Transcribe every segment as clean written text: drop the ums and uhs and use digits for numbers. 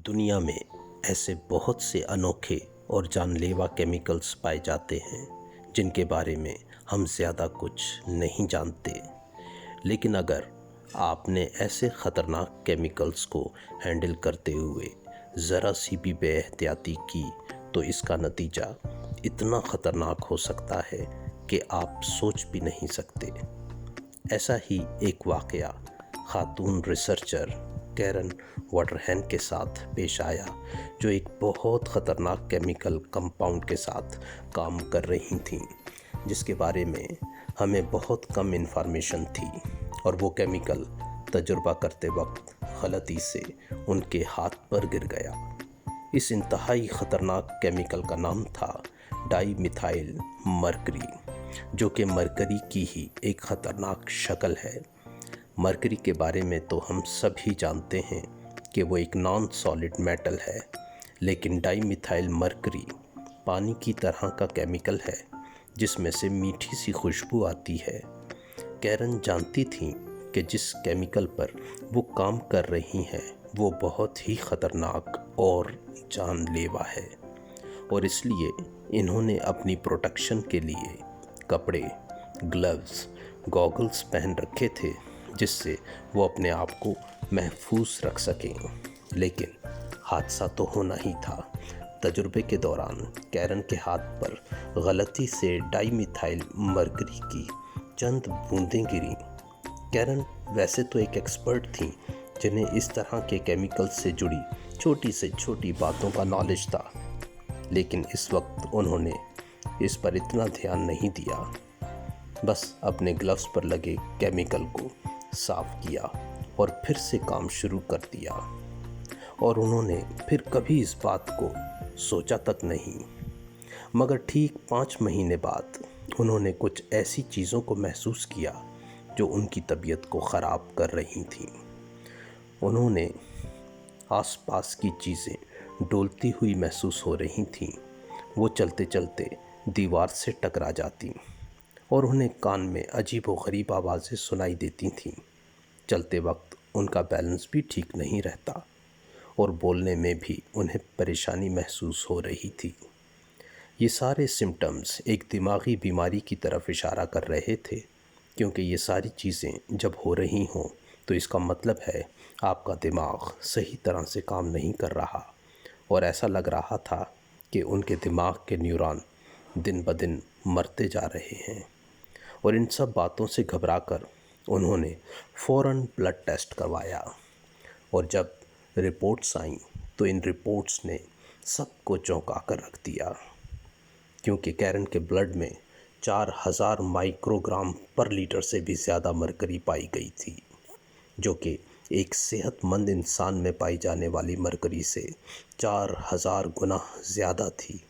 दुनिया में ऐसे बहुत से अनोखे और जानलेवा केमिकल्स पाए जाते हैं जिनके बारे में हम ज़्यादा कुछ नहीं जानते। लेकिन अगर आपने ऐसे ख़तरनाक केमिकल्स को हैंडल करते हुए ज़रा सी भी बेएहतियाती की तो इसका नतीजा इतना ख़तरनाक हो सकता है कि आप सोच भी नहीं सकते। ऐसा ही एक वाक़या खातून रिसर्चर कैरन वाटरहैन के साथ पेश आया, जो एक बहुत ख़तरनाक केमिकल कंपाउंड के साथ काम कर रही थीं, जिसके बारे में हमें बहुत कम इन्फॉर्मेशन थी और वो केमिकल तजुर्बा करते वक्त गलती से उनके हाथ पर गिर गया। इस इंतहाई ख़तरनाक केमिकल का नाम था डाईमिथाइल मरकरी, जो कि मरकरी की ही एक ख़तरनाक शक्ल है। मरकरी के बारे में तो हम सभी जानते हैं कि वो एक नॉन सॉलिड मेटल है, लेकिन डाईमिथाइल मरकरी पानी की तरह का केमिकल है जिसमें से मीठी सी खुशबू आती है। कैरन जानती थी कि जिस केमिकल पर वो काम कर रही हैं वो बहुत ही ख़तरनाक और जानलेवा है, और इसलिए इन्होंने अपनी प्रोटेक्शन के लिए कपड़े, ग्लव्स, गॉगल्स पहन रखे थे जिससे वो अपने आप को महफूज रख सकें। लेकिन हादसा तो होना ही था। तजुर्बे के दौरान कैरन के हाथ पर गलती से डाईमिथाइल मरकरी की चंद बूंदें गिरी। कैरन वैसे तो एक एक्सपर्ट थी जिन्हें इस तरह के केमिकल से जुड़ी छोटी से छोटी बातों का नॉलेज था, लेकिन इस वक्त उन्होंने इस पर इतना ध्यान नहीं दिया। बस अपने ग्लव्स पर लगे केमिकल को साफ किया और फिर से काम शुरू कर दिया, और उन्होंने फिर कभी इस बात को सोचा तक नहीं। मगर ठीक 5 महीने बाद उन्होंने कुछ ऐसी चीज़ों को महसूस किया जो उनकी तबीयत को ख़राब कर रही थीं। उन्होंने आसपास की चीज़ें डोलती हुई महसूस हो रही थीं। वो चलते चलते दीवार से टकरा जाती और उन्हें कान में अजीबोगरीब आवाज़ें सुनाई देती थीं। चलते वक्त उनका बैलेंस भी ठीक नहीं रहता और बोलने में भी उन्हें परेशानी महसूस हो रही थी। ये सारे सिम्टम्स एक दिमागी बीमारी की तरफ इशारा कर रहे थे, क्योंकि ये सारी चीज़ें जब हो रही हों तो इसका मतलब है आपका दिमाग सही तरह से काम नहीं कर रहा, और ऐसा लग रहा था कि उनके दिमाग के न्यूरॉन दिन ब दिन मरते जा रहे हैं। और इन सब बातों से घबराकर उन्होंने फ़ौरन ब्लड टेस्ट करवाया, और जब रिपोर्ट्स आईं तो इन रिपोर्ट्स ने सबको चौंका कर रख दिया, क्योंकि कैरन के ब्लड में 4000 माइक्रोग्राम पर लीटर से भी ज़्यादा मरकरी पाई गई थी, जो कि एक सेहतमंद इंसान में पाई जाने वाली मरकरी से 4000 गुना ज़्यादा थी।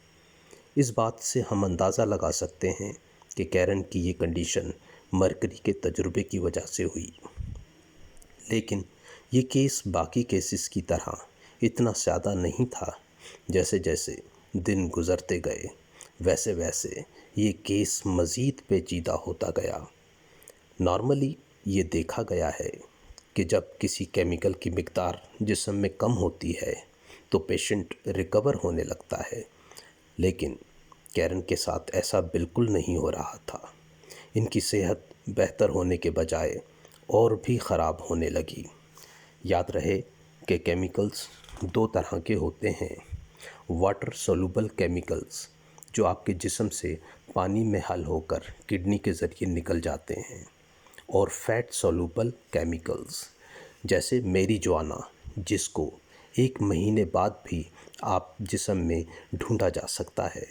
इस बात से हम अंदाज़ा लगा सकते हैं कि कैरन की ये कंडीशन मरकरी के तजुर्बे की वजह से हुई। लेकिन ये केस बाकी केसेस की तरह इतना ज़्यादा नहीं था। जैसे जैसे दिन गुज़रते गए वैसे वैसे ये केस मज़ीद पेचीदा होता गया। नॉर्मली ये देखा गया है कि जब किसी केमिकल की मिक़दार जिस्म में कम होती है तो पेशेंट रिकवर होने लगता है, लेकिन कैरन के साथ ऐसा बिल्कुल नहीं हो रहा था। इनकी सेहत बेहतर होने के बजाय और भी ख़राब होने लगी। याद रहे कि केमिकल्स 2 तरह के होते हैं: वाटर सोल्यूबल केमिकल्स, जो आपके जिस्म से पानी में हल होकर किडनी के ज़रिए निकल जाते हैं, और फैट सोल्यूबल केमिकल्स जैसे मैरिजुआना, जिसको 1 महीने बाद भी आप जिस्म में ढूंढा जा सकता है।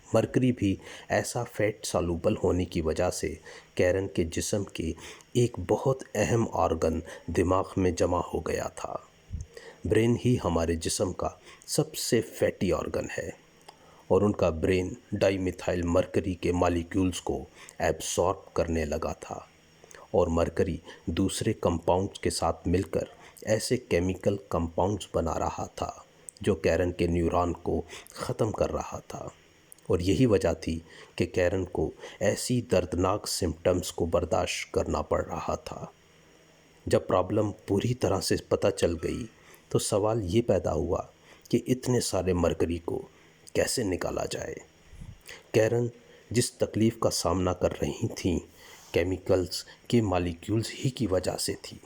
मरकरी भी ऐसा फैट सॉल्यूबल होने की वजह से कैरन के जिस्म के एक बहुत अहम ऑर्गन दिमाग में जमा हो गया था। ब्रेन ही हमारे जिस्म का सबसे फैटी ऑर्गन है, और उनका ब्रेन डाईमिथाइल मरकरी के मॉलिक्यूल्स को एब्सॉर्ब करने लगा था, और मरकरी दूसरे कंपाउंड्स के साथ मिलकर ऐसे केमिकल कंपाउंड्स बना रहा था जो कैरन के न्यूरॉन को ख़त्म कर रहा था। और यही वजह थी कि कैरन को ऐसी दर्दनाक सिम्टम्स को बर्दाश्त करना पड़ रहा था। जब प्रॉब्लम पूरी तरह से पता चल गई तो सवाल ये पैदा हुआ कि इतने सारे मरकरी को कैसे निकाला जाए। कैरन जिस तकलीफ़ का सामना कर रही थीं केमिकल्स के मॉलिक्यूल्स ही की वजह से थी,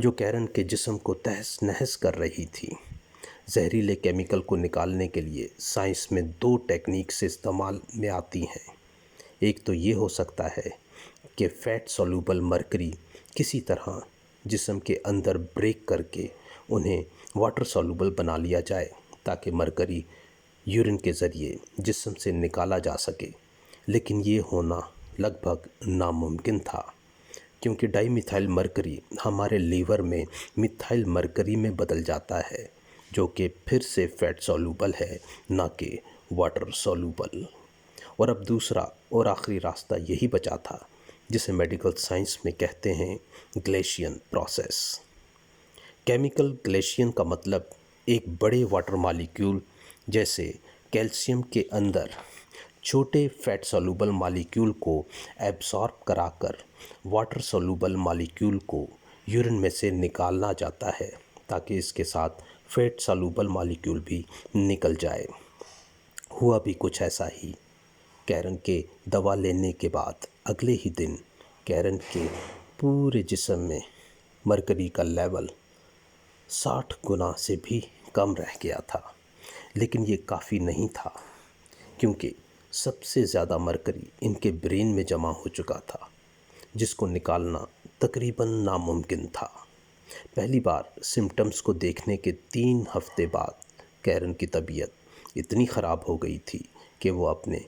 जो कैरन के जिस्म को तहस नहस कर रही थी। जहरीले केमिकल को निकालने के लिए साइंस में 2 टेक्निक से इस्तेमाल में आती हैं। एक तो ये हो सकता है कि फैट सॉल्यूबल मरकरी किसी तरह जिस्म के अंदर ब्रेक करके उन्हें वाटर सॉल्यूबल बना लिया जाए, ताकि मरकरी यूरिन के ज़रिए जिस्म से निकाला जा सके। लेकिन ये होना लगभग नामुमकिन था, क्योंकि डाईमिथाइल मरकरी हमारे लीवर में मिथाइल मरकरी में बदल जाता है, जो कि फिर से फैट सॉल्यूबल है, ना कि वाटर सॉल्यूबल। और अब दूसरा और आखिरी रास्ता यही बचा था, जिसे मेडिकल साइंस में कहते हैं ग्लेशियन प्रोसेस। केमिकल ग्लेशियन का मतलब एक बड़े वाटर मॉलिक्यूल जैसे कैल्शियम के अंदर छोटे फैट सॉल्यूबल मॉलिक्यूल को एब्सॉर्ब कराकर वाटर सॉल्यूबल मॉलिक्यूल को यूरिन में से निकालना जाता है, ताकि इसके साथ फैट सॉल्यूबल मॉलिक्यूल भी निकल जाए। हुआ भी कुछ ऐसा ही। कैरन के दवा लेने के बाद अगले ही दिन कैरन के पूरे जिस्म में मरकरी का लेवल 60 गुना से भी कम रह गया था। लेकिन ये काफ़ी नहीं था, क्योंकि सबसे ज़्यादा मरकरी इनके ब्रेन में जमा हो चुका था, जिसको निकालना तकरीबन नामुमकिन था। पहली बार सिम्टम्स को देखने के 3 हफ्ते बाद कैरन की तबीयत इतनी ख़राब हो गई थी कि वो अपने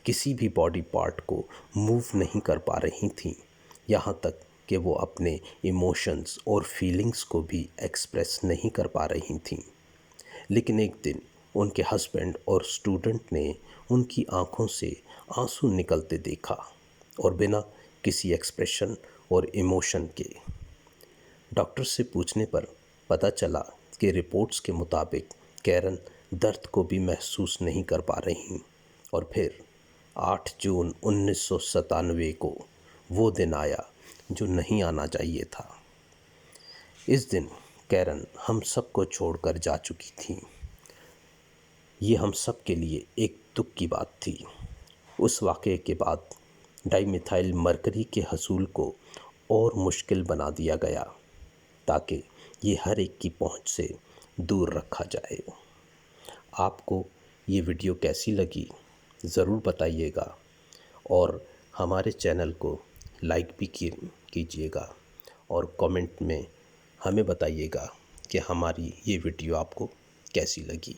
किसी भी बॉडी पार्ट को मूव नहीं कर पा रही थीं, यहाँ तक कि वो अपने इमोशंस और फीलिंग्स को भी एक्सप्रेस नहीं कर पा रही थीं। लेकिन एक दिन उनके हस्बैंड और स्टूडेंट ने उनकी आंखों से आंसू निकलते देखा, और बिना किसी एक्सप्रेशन और इमोशन के। डॉक्टर से पूछने पर पता चला कि रिपोर्ट्स के मुताबिक कैरन दर्द को भी महसूस नहीं कर पा रही। और फिर 8 जून 1997 को वो दिन आया जो नहीं आना चाहिए था। इस दिन कैरन हम सबको छोड़कर जा चुकी थी। ये हम सब के लिए एक दुख की बात थी। उस वाक़ये के बाद डाईमिथाइल मरकरी के हसूल को और मुश्किल बना दिया गया, ताकि ये हर एक की पहुंच से दूर रखा जाए। आपको ये वीडियो कैसी लगी ज़रूर बताइएगा, और हमारे चैनल को लाइक भी कीजिएगा, और कमेंट में हमें बताइएगा कि हमारी ये वीडियो आपको कैसी लगी।